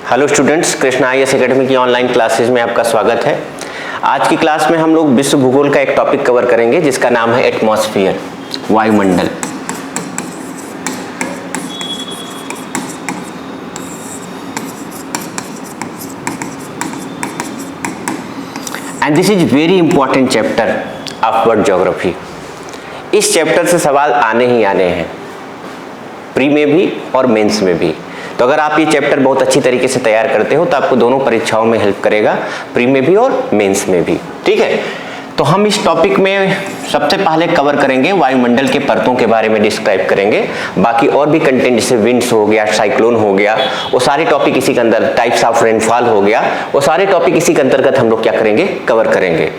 Hello students, Krishna IAS academy की online classes में आपका स्वागत है। आज की क्लास में हम लोग विश्व भूगोल का एक टॉपिक कवर करेंगे जिसका नाम है एटमॉस्फेयर, वायुमंडल। And this is very important chapter of world geography. इस चैप्टर से सवाल आने ही आने हैं, प्री में भी और मेंस में भी। तो अगर आप ये चैप्टर बहुत अच्छी तरीके से तैयार करते हो तो आपको दोनों परीक्षाओं में हेल्प करेगा, प्री में भी और मेंस में भी। ठीक है, तो हम इस टॉपिक में सबसे पहले कवर करेंगे वायुमंडल के परतों के बारे में डिस्क्राइब करेंगे। बाकी और भी कंटेंट जैसे विंड्स हो गया, साइक्लोन हो गया, वो सारे टॉपिक इसी के अंदर, टाइप्स ऑफ रेनफॉल हो गया, वो सारे टॉपिक इसी के अंतर्गत हम लोग क्या करेंगे, कवर करेंगे।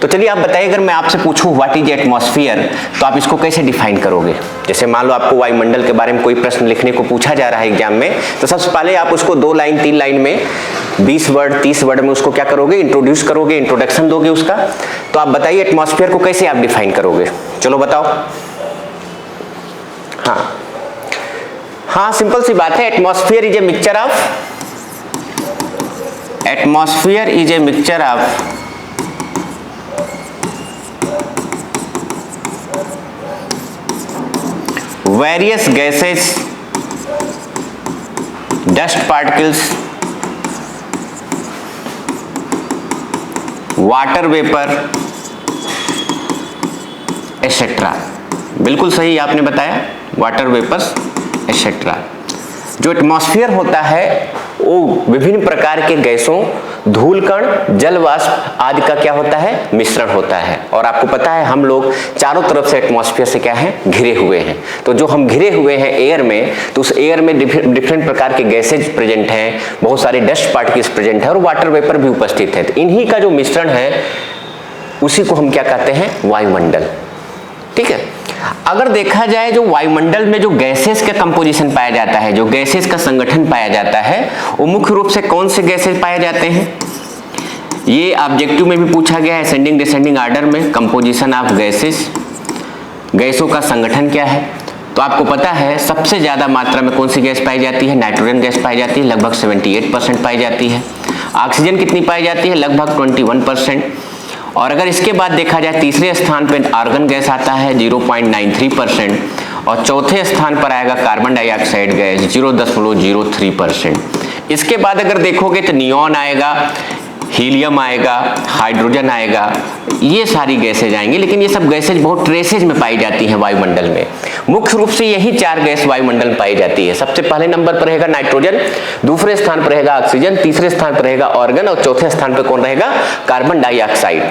तो चलिए आप बताइए, अगर मैं आपसे पूछूं व्हाट इज एटमॉस्फेयर, तो आप इसको कैसे डिफाइन करोगे? जैसे मान लो आपको वायुमंडल के बारे में कोई प्रश्न लिखने को पूछा जा रहा है एग्जाम में, तो सबसे पहले आप उसको 2 लाइन 3 लाइन में 20 वर्ड 30 वर्ड में उसको क्या करोगे, इंट्रोड्यूस करोगे, इंट्रोडक्शन दोगे उसका। तो आप बताइए एटमॉस्फेयर को कैसे आप डिफाइन करोगे? चलो बताओ। हाँ, सिंपल सी बात है। Atmosphere is a mixture of various gases, dust particles, water vapor, etc. बिल्कुल सही आपने बताया, वाटर वेपर्स एटसेट्रा। जो एटमॉस्फेयर होता है वो विभिन्न प्रकार के गैसों, धूलकण, जल वाष्प आदि का क्या होता है, मिश्रण होता है। और आपको पता है हम लोग चारों तरफ से एटमॉस्फेयर से क्या है, घिरे हुए हैं। तो जो हम घिरे हुए हैं एयर में, तो उस एयर में डिफरेंट प्रकार के गैसेज प्रेजेंट हैं, बहुत सारे डस्ट पार्टिकल्स प्रेजेंट है और वाटर वेपर भी उपस्थित है। तो इन्हीं का जो मिश्रण है उसी को हम क्या कहते हैं, वायुमंडल। ठीक है, अगर देखा जाए जो वायुमंडल में जो गैसेस का कंपोजिशन पाया जाता है, जो गैसेस का संगठन पाया जाता है, वो मुख्य रूप से कौन से गैसेस पाए जाते हैं? ये ऑब्जेक्टिव में भी पूछा गया है, असेंडिंग डिसेंडिंग ऑर्डर में, कंपोजिशन ऑफ गैसेस, गैसों का संगठन क्या है। तो आपको पता है सबसे ज्यादा मात्रा में कौन सी गैस पाई जाती है, नाइट्रोजन गैस पाई जाती है, लगभग 78% पाई जाती है। ऑक्सीजन कितनी पाई जाती है, लगभग 21%। और अगर इसके बाद देखा जाए तीसरे स्थान पर आर्गन गैस आता है 0.93%, और चौथे स्थान पर आएगा कार्बन डाइऑक्साइड गैस 0.03%। इसके बाद अगर देखोगे तो नियॉन आएगा, हीलियम आएगा, हाइड्रोजन आएगा, ये सारी गैसेज आएंगी। लेकिन ये सब गैसेज बहुत ट्रेसेज में पाई जाती हैं वायुमंडल में। मुख्य रूप से यही 4 गैस वायुमंडल में पाई जाती है। सबसे पहले नंबर पर रहेगा नाइट्रोजन, दूसरे स्थान पर रहेगा ऑक्सीजन, तीसरे स्थान पर रहेगा आर्गन और चौथे स्थान पर कौन रहेगा, कार्बन डाइऑक्साइड।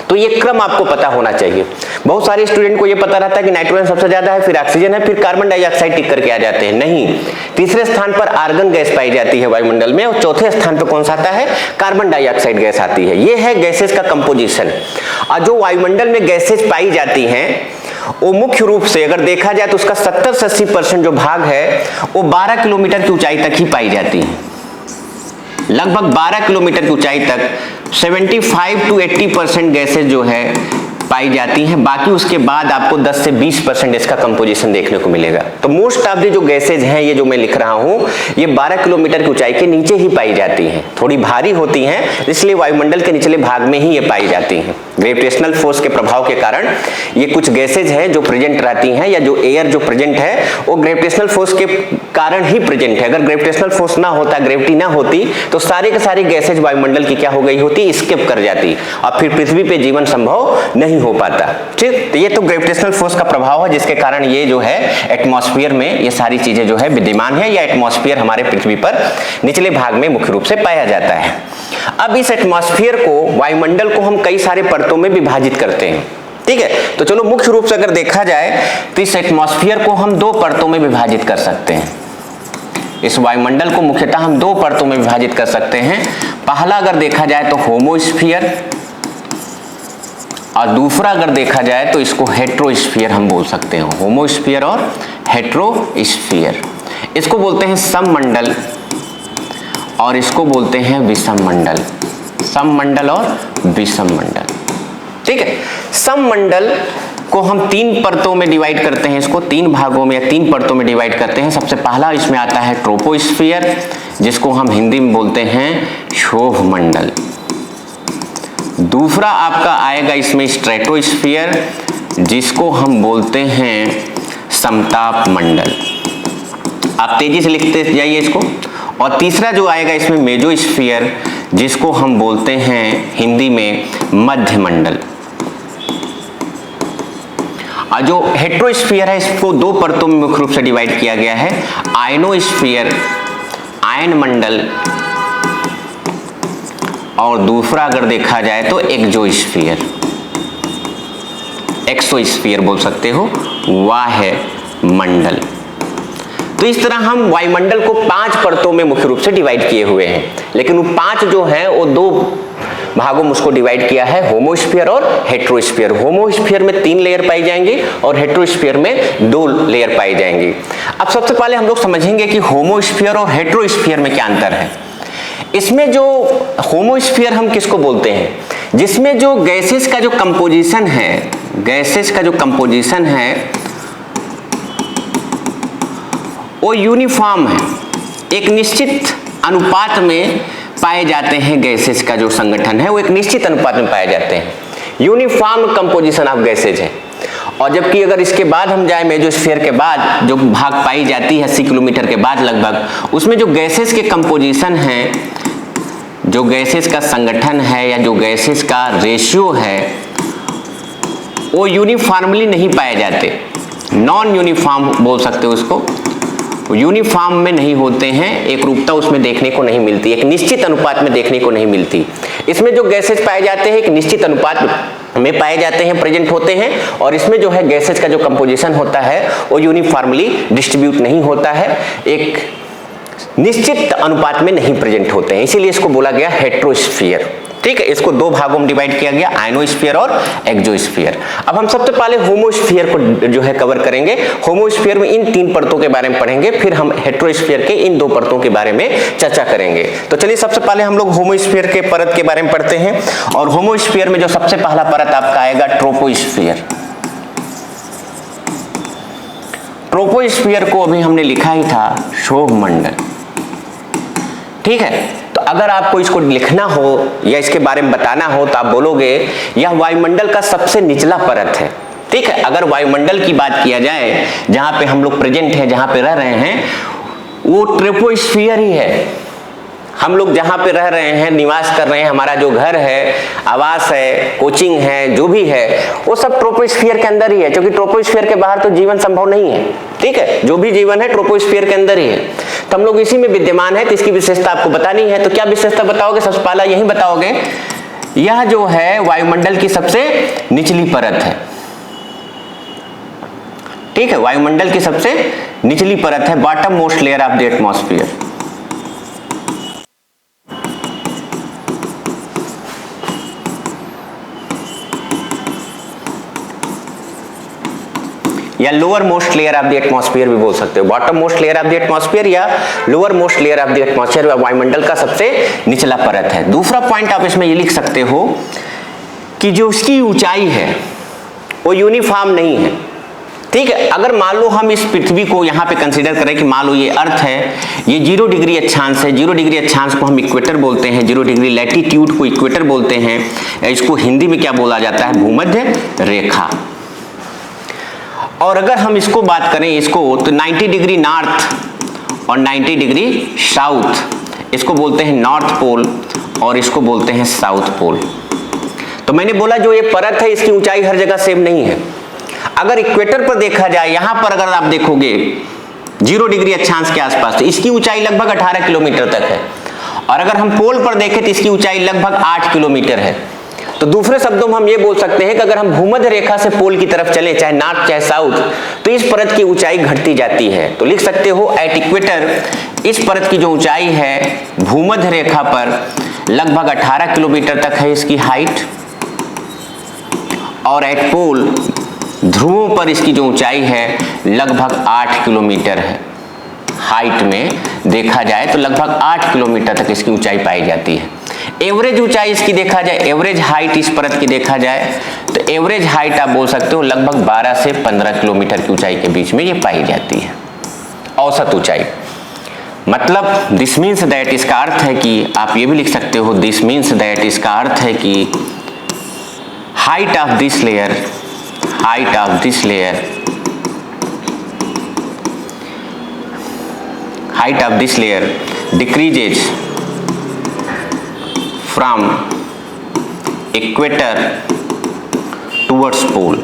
तो ये क्रम आपको पता होना चाहिए। बहुत सारे स्टूडेंट को ये पता रहता है कि नाइट्रोजन सबसे ज्यादा है, फिर ऑक्सीजन है, फिर कार्बन डाइऑक्साइड टिक करके आ जाते हैं। नहीं, तीसरे स्थान पर आर्गन गैस पाई जाती है वायुमंडल में और चौथे स्थान पर कौन सा आता है, कार्बन डाइऑक्साइड गैस आती है। ये है गैसेस का कंपोजिशन। और जो वायुमंडल में गैसेज पाई जाती हैं वो मुख्य रूप से अगर देखा जाए तो उसका 70 से 80% जो भाग है वो 12 किलोमीटर की ऊंचाई तक ही पाई जाती है। लगभग 12 किलोमीटर की ऊंचाई तक 75 to 80% गैसेज जो है पाई जाती हैं। बाकी उसके बाद आपको 10 से 20% इसका कंपोजिशन देखने को मिलेगा। तो मोस्ट ऑफ द जो गैसेज हैं, ये जो मैं लिख रहा हूं, ये 12 किलोमीटर की ऊंचाई के नीचे ही पाई जाती हैं। थोड़ी भारी होती हैं, इसलिए वायुमंडल के निचले भाग में ही ये पाई जाती हैं। ग्रेविटेशनल फोर्स के प्रभाव के कारण ये कुछ गैसेज हैं जो प्रेजेंट रहती हैं, या जो एयर जो प्रेजेंट है वो ग्रेविटेशनल फोर्स के कारण ही प्रेजेंट है। अगर ग्रेविटेशनल फोर्स ना होता, ग्रेविटी ना होती, तो सारे के सारे गैसेज वायुमंडल की क्या हो गई होती, स्किप कर जाती और फिर पृथ्वी पे जीवन संभव नहीं हो पाता। ठीक, तो ये तो ग्रेविटेशनल फोर्स का प्रभाव है जिसके कारण ये जो है एटमॉस्फेयर में ये सारी चीजें जो है विद्यमान है, या एटमॉस्फेयर हमारे पृथ्वी पर निचले भाग में मुख्य रूप से पाया जाता है। अब इस एटमॉस्फेयर को, वायुमंडल को हम कई सारे परतों में विभाजित करते हैं। ठीक है, तो चलो मुख्य रूप से अगर देखा जाए तो इस एटमॉस्फेयर को हम 2 परतों में विभाजित कर सकते हैं। इस वायुमंडल को मुख्यतः हम 2 परतों में विभाजित कर सकते हैं। पहला अगर देखा जाए तो होमोस्फीयर, और दूसरा अगर देखा जाए तो इसको हेट्रोस्फीयर हम बोल सकते हैं। होमोस्फीयर और हेट्रोस्फीयर, इसको बोलते हैं सममंडल और इसको बोलते हैं विषम मंडल। सममंडल और विषम मंडल। ठीक है, सममंडल को हम 3 परतों में डिवाइड करते हैं, इसको 3 भागों में या 3 परतों में डिवाइड करते हैं। सबसे पहला इसमें आता है ट्रोपोस्फियर, जिसको हम हिंदी में बोलते हैं क्षोभ मंडल। दूसरा आपका आएगा इसमें स्ट्रेटोस्फीयर, जिसको हम बोलते हैं समताप मंडल। आप तेजी से लिखते जाइए इसको। और तीसरा जो आएगा इसमें मेसोस्फीयर, जिसको हम बोलते हैं हिंदी में मध्य मंडल। और जो हेट्रोस्फीयर है इसको दो परतों में मुख्य रूप से डिवाइड किया गया है, आयनोस्फीयर आयन मंडल, और दूसरा अगर देखा जाए तो एक्सोस्फीयर, एक्सोस्फीयर बोल सकते हो, वाह्य मंडल। तो इस तरह हम वायुमंडल को 5 परतों में मुख्य रूप से डिवाइड किए हुए हैं, लेकिन वो 5 जो हैं वो 2 भागों में उसको डिवाइड किया है, होमोस्फीयर और हेट्रोस्फीयर। होमोस्फीयर में 3 लेयर पाई जाएंगी और हेट्रोस्फीयर में 2 लेयर पाई जाएंगी। अब सबसे पहले हम लोग समझेंगे कि होमोस्फीयर और हेट्रोस्फीयर में क्या अंतर है। इसमें जो होमोस्फीयर हम किसको बोलते हैं, जिसमें जो गैसेस का जो कंपोजिशन है, गैसेस का जो कंपोजिशन है वो यूनिफॉर्म है, एक निश्चित अनुपात में पाए जाते हैं। गैसेस का जो संगठन है वो एक निश्चित अनुपात में पाए जाते हैं, यूनिफॉर्म कंपोजिशन ऑफ गैसेज है। और जबकि अगर इसके बाद हम जाए मेसोस्फीयर के बाद जो भाग पाई जाती है 80 किलोमीटर के बाद लगभग, उसमें जो गैसेस के कंपोजिशन है, जो गैसेस का संगठन है या जो गैसेस का रेशियो है वो यूनिफॉर्मली नहीं पाए जाते, नॉन यूनिफॉर्म बोल सकते हो उसको, यूनिफॉर्म में नहीं होते हैं, एक रूपता उसमें देखने को नहीं मिलती, एक निश्चित अनुपात में देखने को नहीं मिलती। इसमें जो गैसेस पाए जाते हैं एक निश्चित अनुपात में पाए जाते हैं, प्रेजेंट होते हैं, और इसमें जो है गैसेस का जो कंपोजिशन होता है वो यूनिफॉर्मली डिस्ट्रीब्यूट नहीं होता है, एक निश्चित अनुपात में नहीं प्रेजेंट होते हैं, इसीलिए इसको बोला गया हेट्रोस्फीयर। ठीक है, इसको 2 भागों में डिवाइड किया गया, आयनोस्फीयर और एक्सोस्फीयर। अब हम सबसे पहले होमोस्फीयर को जो है कवर करेंगे। होमोस्फीयर में इन 3 परतों के बारे में पढ़ेंगे, फिर हम हेट्रोस्फीयर के इन 2 परतों के बारे में चर्चा करेंगे। तो चलिए सबसे पहले हम लोग होमोस्फीयर के परत के बारे में पढ़ते हैं। और होमोस्फीयर में जो सबसे पहला परत आपका आएगा ट्रोपोस्फीयर। ट्रोपोस्फीयर को अभी हमने लिखा ही था क्षोभ मंडल। ठीक है, तो अगर आपको इसको लिखना हो या इसके बारे में बताना हो तो आप बोलोगे यह वायुमंडल का सबसे निचला परत है। ठीक है, अगर वायुमंडल की बात किया जाए जहां पे हम लोग प्रेजेंट हैं, जहां पे रह रहे हैं, वो ट्रोपोस्फीयर ही है। हम लोग जहां पे रह रहे हैं, निवास कर रहे हैं, हमारा जो घर है, आवास है, कोचिंग है, जो भी है वो सब ट्रोपोस्फीयर के अंदर ही है, क्योंकि ट्रोपोस्फीयर के बाहर तो जीवन संभव नहीं है। ठीक है, जो भी जीवन है ट्रोपोस्फीयर के अंदर ही है, तो हम लोग इसी में विद्यमान है। तो इसकी विशेषता आपको बतानी है, तो क्या विशेषता बताओगे? सबसे पहला यही बताओगे, यह जो है वायुमंडल की सबसे निचली परत है। ठीक है, वायुमंडल की सबसे निचली परत है, bottom most layer of the atmosphere. या lower most layer of the atmosphere भी बोल सकते हो, bottom most layer of the atmosphere या lower most layer of the atmosphere वायुमंडल का सबसे निचला परत है। दूसरा पॉइंट आप इसमें ये लिख सकते हो कि जो उसकी ऊंचाई है वो यूनिफॉर्म नहीं है। ठीक है, अगर मान लो हम इस पृथ्वी को यहाँ पे कंसीडर करें कि मान लो ये अर्थ है, ये 0 डिग्री अक्षांश है, 0 डिग्री अक्षांश को हम इक्वेटर बोलते हैं, 0 डिग्री लैटिट्यूड को इक्वेटर बोलते हैं, इसको हिंदी में क्या बोला जाता है? भूमध्य रेखा। और अगर हम इसको बात करें इसको, तो 90 डिग्री नॉर्थ और 90 डिग्री साउथ, इसको बोलते हैं नॉर्थ पोल और इसको बोलते हैं साउथ पोल। तो मैंने बोला जो ये परत है इसकी ऊंचाई हर जगह सेम नहीं है। अगर इक्वेटर पर देखा जाए, यहां पर अगर आप देखोगे 0 डिग्री अक्षांश के आसपास, तो इसकी ऊंचाई लगभग 18 किलोमीटर तक है, और अगर हम पोल पर देखें तो इसकी ऊंचाई लगभग 8 किलोमीटर है। तो दूसरे शब्दों में हम ये बोल सकते हैं कि अगर हम भूमध्य रेखा से पोल की तरफ चले, चाहे नॉर्थ चाहे साउथ, तो इस परत की ऊंचाई घटती जाती है। तो लिख सकते हो एट इक्वेटर इस परत की जो ऊंचाई है भूमध्य रेखा पर लगभग 18 किलोमीटर तक है इसकी हाइट, और एट पोल ध्रुवों पर इसकी जो ऊंचाई है लगभग 8 किलोमीटर है। हाइट में देखा जाए तो लगभग 8 किलोमीटर तक इसकी ऊंचाई पाई जाती है। एवरेज ऊंचाई इसकी देखा जाए, एवरेज हाइट इस परत की देखा जाए तो एवरेज हाइट आप बोल सकते हो लगभग 12 से 15 किलोमीटर की ऊंचाई के बीच में ये पाई जाती है, औसत ऊंचाई। मतलब दिस मीन्स दैट, इसका अर्थ है कि आप ये भी लिख सकते हो दिस मीन्स दैट, इसका अर्थ है कि height of this layer, height of this layer, height of this layer decreases from equator towards pole।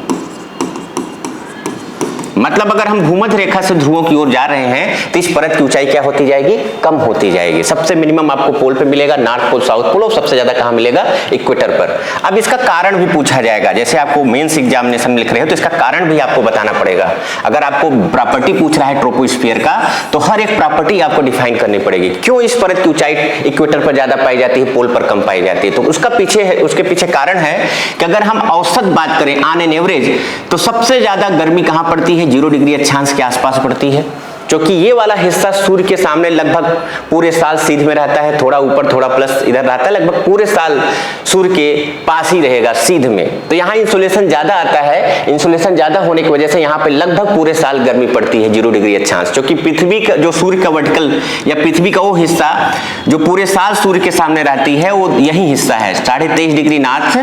मतलब अगर हम भूमध्य रेखा से ध्रुवों की ओर जा रहे हैं तो इस परत की ऊंचाई क्या होती जाएगी, कम होती जाएगी। सबसे मिनिमम आपको पोल पे मिलेगा, नॉर्थ पोल, साउथ पोल, और सबसे ज्यादा कहां मिलेगा, इक्वेटर पर। अब इसका कारण भी पूछा जाएगा, जैसे आपको मेंस एग्जामिनेशन में लिख रहे हो तो इसका कारण भी आपको बताना पड़ेगा। अगर आपको प्रॉपर्टी पूछ रहा है ट्रोपोस्फियर का तो हर एक प्रॉपर्टी आपको डिफाइन करनी पड़ेगी। क्यों इस परत की ऊंचाई इक्वेटर पर ज्यादा पाई जाती है, पोल पर कम पाई जाती है, तो उसके पीछे कारण है कि अगर हम औसत बात करें ऑन एन एवरेज, तो सबसे ज्यादा गर्मी कहां पड़ती है, 0 डिग्री अक्षांश के आसपास पड़ती है। क्योंकि ये वाला हिस्सा सूर्य के सामने लगभग पूरे साल सीध में रहता है, थोड़ा ऊपर थोड़ा प्लस इधर रहता है, लगभग पूरे साल सूर्य के पास ही रहेगा, सीध में। तो यहाँ इंसुलेशन ज्यादा आता है, इंसुलेशन ज्यादा होने की वजह से यहाँ पे लगभग पूरे साल गर्मी पड़ती है, 0 डिग्री अक्षांश। क्योंकि पृथ्वी का जो सूर्य का वर्टिकल या पृथ्वी का वो हिस्सा जो पूरे साल सूर्य के सामने रहती है, वो यही हिस्सा है, 23.5 डिग्री नॉर्थ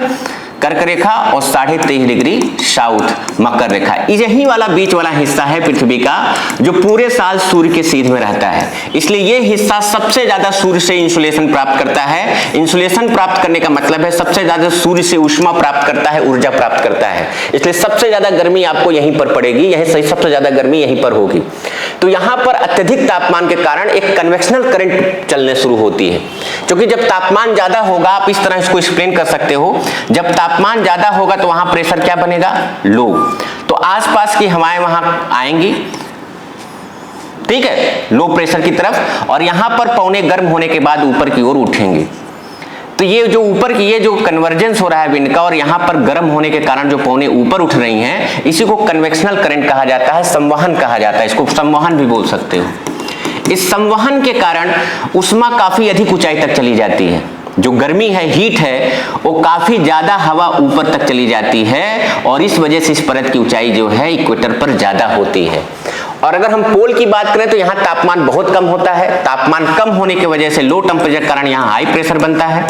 कर्क रेखा और 23.5 डिग्री साउथ मकर रेखा। यही वाला बीच वाला हिस्सा है पृथ्वी का जो पूरे साल सूर्य के सीध में रहता है। इसलिए ये हिस्सा सबसे ज्यादा सूर्य से इंसुलेशन प्राप्त करता है। इंसुलेशन प्राप्त करने का मतलब है सबसे ज्यादा सूर्य से ऊष्मा प्राप्त करता है, ऊर्जा प्राप्त करता है। इसलिए सबसे ज्यादा गर्मी आपको यहीं पर पड़ेगी, यही सबसे ज्यादा गर्मी यहीं पर होगी। तो यहाँ पर अत्यधिक तापमान के कारण एक कन्वेक्शनल करंट चलने शुरू होती है। क्योंकि जब तापमान ज्यादा होगा, आप इस तरह इसको एक्सप्लेन कर सकते हो, जब तापमान ज्यादा होगा तो वहां प्रेशर क्या बनेगा, लो। तो आसपास की हवाएं वहां आएंगी, ठीक है, लो प्रेशर की तरफ, और यहां पर पौने गर्म होने के बाद ऊपर की ओर उठेंगे। तो ये जो ऊपर की ये जो कन्वर्जेंस हो रहा है विंड का, और यहां पर गर्म होने के कारण जो पौने ऊपर उठ रही हैं, इसी को कन्वेक्शनल करंट कहा जाता है, संवहन कहा जाता है, इसको संवहन भी बोल सकते हो। इस संवहन के कारण ऊष्मा काफी अधिक ऊंचाई तक चली जाती है। जो गर्मी है, हीट है, वो काफी ज्यादा हवा ऊपर तक चली जाती है, और इस वजह से इस परत की ऊंचाई जो है इक्वेटर पर ज्यादा होती है। और अगर हम पोल की बात करें तो यहाँ तापमान बहुत कम होता है। तापमान कम होने की वजह से लो टेम्परेचर कारण यहाँ हाई प्रेशर बनता है,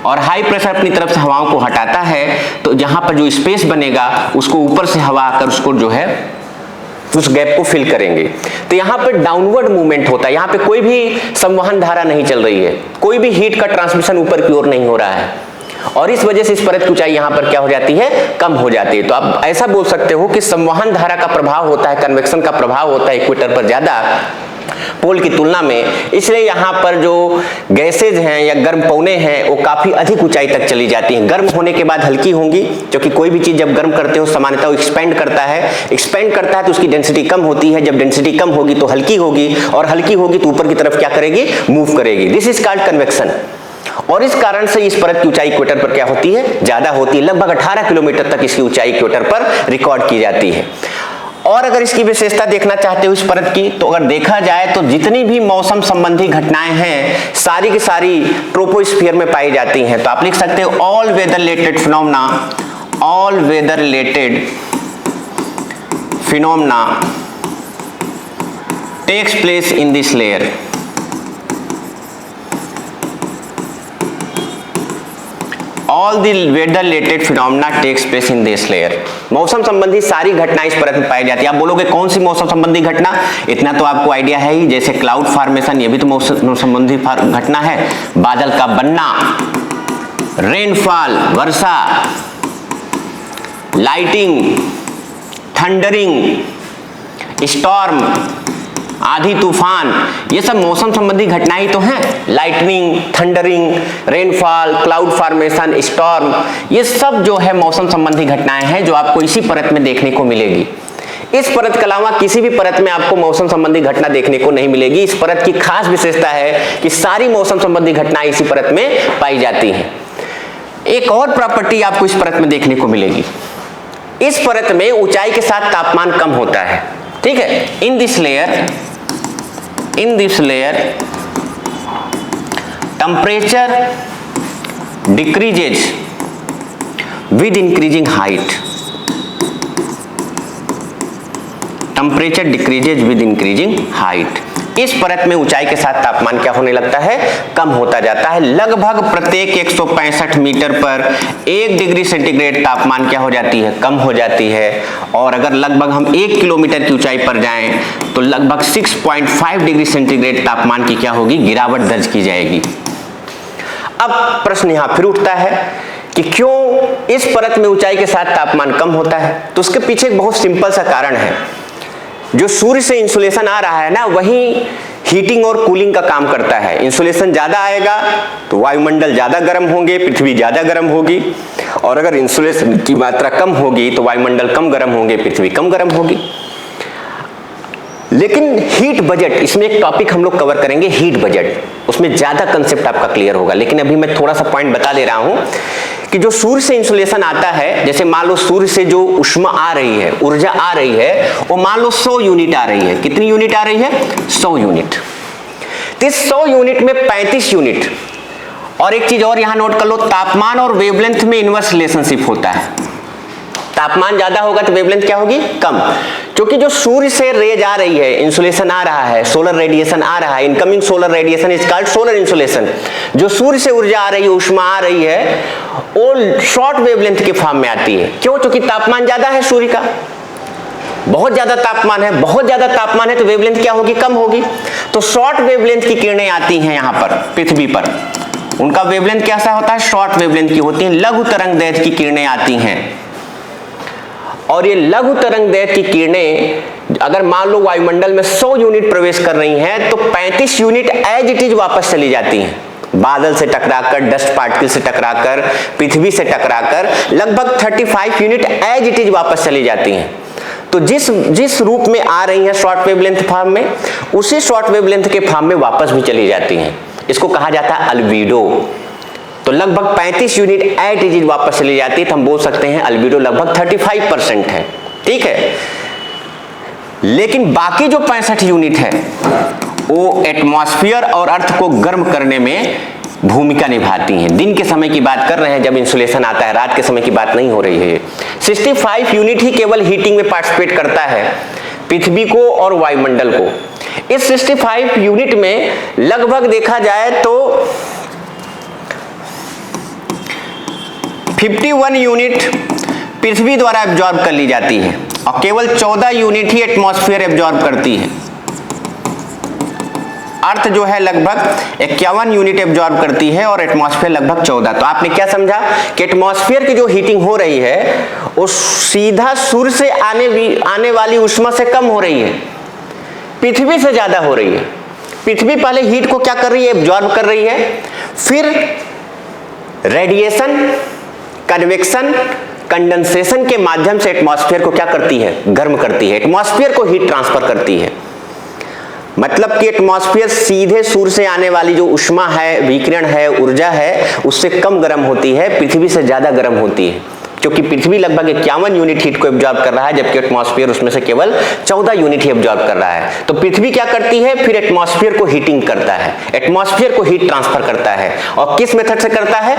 और हाई प्रेशर अपनी तरफ से हवाओं को हटाता है, तो जहां पर जो स्पेस बनेगा उसको ऊपर से हवा आकर उसको जो है उस गैप को फिल करेंगे। तो यहाँ पे डाउनवर्ड मूवमेंट होता है, यहाँ पे कोई भी संवहन धारा नहीं चल रही है, कोई भी हीट का ट्रांसमिशन ऊपर की ओर नहीं हो रहा है, और इस वजह से इस परत की ऊंचाई यहाँ पर क्या हो जाती है, कम हो जाती है। तो आप ऐसा बोल सकते हो कि संवहन धारा का प्रभाव होता है, कन्वेक्शन का प्रभाव होता है इक्वेटर पर ज्यादा पोल की तुलना में। इसलिए यहाँ पर जो गैसेज हैं या गर्म पौने हैं वो काफी अधिक ऊंचाई तक चली जाती हैं। गर्म होने के बाद हल्की होंगी, क्योंकि कोई भी चीज जब गर्म करते हो सामान्यतः वो एक्सपेंड करता है तो उसकी डेंसिटी कम होती है। जब डेंसिटी कम होगी तो हल्की होगी, और हल्की होगी तो ऊपर की तरफ क्या करेगी, मूव करेगी। This is called convection. और इस कारण से इस परत की ऊंचाई इक्वेटर पर क्या होती है, ज्यादा होती है। लगभग 18 किलोमीटर तक इसकी ऊंचाई इक्वेटर पर रिकॉर्ड की जाती है। और अगर इसकी विशेषता देखना चाहते हो इस परत की, तो अगर देखा जाए तो जितनी भी मौसम संबंधी घटनाएं हैं सारी की सारी ट्रोपोस्फियर में पाई जाती हैं। तो आप लिख सकते हो all weather related phenomena, all weather related phenomena takes place in this layer. All the weather related phenomena takes place in this layer। मौसम संबंधी सारी घटनाएं इस परत में पाई जाती है। आप बोलोगे कौन सी मौसम संबंधी घटना, इतना तो आपको आइडिया है ही, जैसे क्लाउड फॉर्मेशन, ये भी तो मौसम संबंधी घटना है। बादल का बनना, रेनफॉल, वर्षा, लाइटिंग, थंडरिंग, स्टॉर्म, आधी तूफान, ये सब मौसम संबंधी घटनाएं तो हैं। Lightning, thundering, rainfall, cloud formation, storm, ये सब जो है मौसम संबंधी घटनाएं हैं जो आपको इसी परत में देखने को मिलेगी। इस परत के अलावा किसी भी परत में आपको मौसम संबंधी घटना देखने को नहीं मिलेगी। इस परत की खास विशेषता है कि सारी मौसम संबंधी घटनाएं इसी परत में पाई जाती हैं। एक और प्रॉपर्टी आपको इस परत में देखने को मिलेगी, इस परत में ऊंचाई के साथ तापमान कम होता है, ठीक है। इन this layer temperature decreases with increasing height. Temperature decreases with increasing height. इस परत में ऊंचाई के साथ तापमान क्या होने लगता है, कम होता जाता है। लगभग प्रत्येक 165 मीटर पर 1 डिग्री सेंटीग्रेड तापमान क्या हो जाती है, कम हो जाती है। और अगर लगभग हम 1 किलोमीटर की ऊंचाई पर जाएं तो लगभग 6.5 डिग्री सेंटीग्रेड तापमान की क्या होगी, गिरावट दर्ज की जाएगी। अब प्रश्न यहां फिर उठता है कि क्यों इस परत में ऊंचाई के साथ तापमान कम होता है। तो उसके पीछे एक बहुत सिंपल सा कारण है। जो सूर्य से इंसुलेशन आ रहा है ना, वही हीटिंग और कूलिंग का काम करता है। इंसुलेशन ज्यादा आएगा तो वायुमंडल ज्यादा गर्म होंगे, पृथ्वी ज्यादा गर्म होगी, और अगर इंसुलेशन की मात्रा कम होगी तो वायुमंडल कम गर्म होंगे, पृथ्वी कम गर्म होगी। लेकिन हीट बजट, इसमें एक टॉपिक हम लोग कवर करेंगे, हीट बजट, उसमें ज्यादा कंसेप्ट आपका क्लियर होगा। लेकिन अभी मैं थोड़ा सा पॉइंट बता दे रहा हूं कि जो सूर्य से इंसुलेशन आता है, जैसे मान लो सूर्य से जो ऊष्मा आ रही है, ऊर्जा आ रही है, वो मान लो 100 यूनिट आ रही है। कितनी यूनिट आ रही है, 100 यूनिट। तो इस 100 यूनिट में 35 यूनिट, और एक चीज और यहां नोट कर लो, तापमान और वेवलेंथ में इनवर्स रिलेशनशिप होता है। तापमान ज्यादा होगा तो वेवलेंथ क्या होगी, कम। क्योंकि जो सूर्य से रेज आ रही है, इंसुलेशन आ रहा है, सोलर रेडिएशन आ रहा है, incoming solar radiation is called solar insolation. जो सूर्य से ऊर्जा आ रही है, ऊष्मा आ रही है, वो शॉर्ट वेवलेंथ के फॉर्म में आती है। क्यों, क्योंकि तापमान ज्यादा है सूर्य का, बहुत ज्यादा तापमान है, बहुत ज्यादा तापमान है तो वेवलेंथ क्या होगी, कम होगी। तो शॉर्ट वेवलेंथ की किरणें आती हैं यहां पर पृथ्वी पर, उनका वेवलेंथ कैसा होता है, शॉर्ट वेवलेंथ की होती है। लघु तरंगदैर्घ्य की किरणें आती हैं, और ये लघु तरंगदैर्घ्य की किरणें अगर मान लो वायुमंडल में 100 यूनिट प्रवेश कर रही हैं तो 35 यूनिट एज इट इज वापस चली जाती हैं। बादल से टकराकर, डस्ट पार्टिकल से टकराकर, पृथ्वी से टकराकर लगभग 35 यूनिट एज इट इज वापस चली जाती हैं। तो जिस रूप में आ रही हैं शॉर्ट वेवलेंथ फॉर्म में, उसी शॉर्ट वेवलेंथ के फॉर्म में वापस भी चली जाती हैं। इसको कहा जाता है अल्बीडो। तो लगभग 35 यूनिट एट इज वापस चली जाती है, तो हम बोल सकते हैं अल्बीडो लगभग 35% है। ठीक है, लेकिन बाकी जो 65 यूनिट है वो एटमॉस्फेयर और अर्थ को गर्म करने में भूमिका निभाती हैं। दिन के समय की बात कर रहे हैं जब इंसुलेशन आता है, रात के समय की बात नहीं हो रही है। 65 यूनिट ही केवल हीटिंग में पार्टिसिपेट करता है पृथ्वी को और वायुमंडल को। इस 65 यूनिट में लगभग देखा जाए तो 51 यूनिट पृथ्वी द्वारा एब्जॉर्ब कर ली जाती है, और केवल 14 यूनिट ही एटमॉस्फेयर एब्जॉर्ब करती है। अर्थ जो है लगभग 51 यूनिट एब्जॉर्ब करती है और एटमॉस्फेयर लगभग 14। तो आपने क्या समझा कि एटमॉस्फेयर की जो हीटिंग हो रही है वो सीधा सूर्य से आने वाली ऊष्मा से कम हो रही है, पृथ्वी से ज्यादा हो रही है। पृथ्वी पहले हीट को क्या कर रही है, एब्जॉर्ब कर रही है, फिर रेडिएशन, कन्वेक्शन, कंडेंसेशन के माध्यम से एटमॉस्फेयर को क्या करती है, गर्म करती है, एटमॉस्फेयर को हीट ट्रांसफर करती है। मतलब कि एटमॉस्फेयर सीधे सूर्य से आने वाली जो ऊष्मा है, विकिरण है, ऊर्जा है, उससे कम गर्म होती है, पृथ्वी से ज्यादा गर्म होती है। क्योंकि पृथ्वी लगभग 51 यूनिट हीट को एब्जॉर्ब कर रहा है, जबकि एटमॉस्फेयर उसमें से केवल 14 यूनिट ही एब्जॉर्ब कर रहा है। तो पृथ्वी क्या करती है, फिर एटमॉस्फेयर को हीटिंग करता है, एटमॉस्फेयर को हीट ट्रांसफर करता है। और किस मेथड से करता है,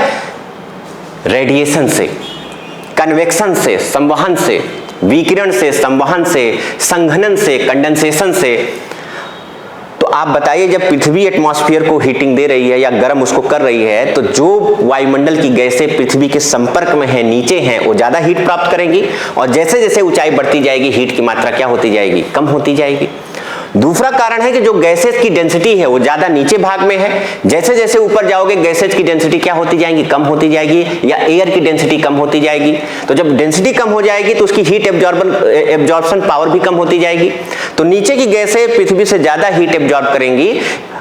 रेडिएशन से, कन्वेक्शन से, संवहन से, विकिरण से, संवहन से, संघनन से, कंडेंसेशन से। तो आप बताइए, जब पृथ्वी एटमॉस्फेयर को हीटिंग दे रही है या गर्म उसको कर रही है, तो जो वायुमंडल की गैसें पृथ्वी के संपर्क में है, नीचे हैं, वो ज्यादा हीट प्राप्त करेंगी, और जैसे जैसे ऊंचाई बढ़ती जाएगी हीट की मात्रा क्या होती जाएगी, कम होती जाएगी। दूसरा कारण है कि जो गैसेज की डेंसिटी है वो ज्यादा नीचे भाग में है, जैसे जैसे ऊपर जाओगे गैसेज की डेंसिटी क्या होती जाएगी, कम होती जाएगी, या एयर की डेंसिटी कम होती जाएगी। तो जब डेंसिटी कम हो जाएगी तो उसकी हीट एब्जॉर्प्शन पावर भी कम होती जाएगी। तो नीचे की गैसें पृथ्वी से ज्यादा हीट एब्जॉर्ब करेंगी,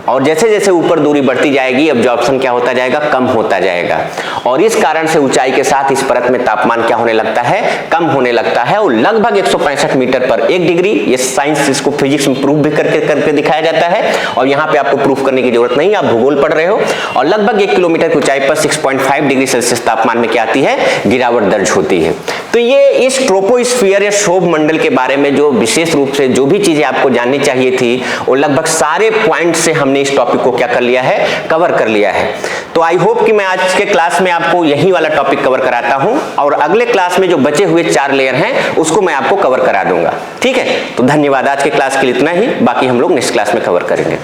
और जैसे जैसे ऊपर दूरी बढ़ती जाएगी एब्जॉर्प्शन क्या होता जाएगा, कम होता जाएगा। और इस कारण से ऊंचाई के साथ इस परत में तापमान क्या होने लगता है, कम होने लगता है। और लगभग 165 मीटर पर 1 डिग्री, ये साइंस इसको फिजिक्स में प्रूफ भी करके दिखाया जाता है, और यहाँ पे आपको प्रूफ करने की जरूरत नहीं, आप भूगोल पढ़ रहे हो। और लगभग 1 किलोमीटर की ऊंचाई पर 6.5 डिग्री सेल्सियस तापमान में क्या आती है, गिरावट दर्ज होती है। तो ये इस ट्रोपोस्फियर या शोभ मंडल के बारे में जो विशेष रूप से जो भी चीजें आपको जाननी चाहिए थी, वो लगभग सारे पॉइंट से हमने इस टॉपिक को क्या कर लिया है, कवर कर लिया है। तो आई होप कि मैं आज के क्लास में आपको यही वाला टॉपिक कवर कराता हूं और अगले क्लास में जो बचे हुए 4 लेयर हैं उसको मैं आपको कवर करा दूंगा। ठीक है, तो धन्यवाद। आज के क्लास के लिए इतना ही, बाकी हम लोग नेक्स्ट क्लास में कवर करेंगे।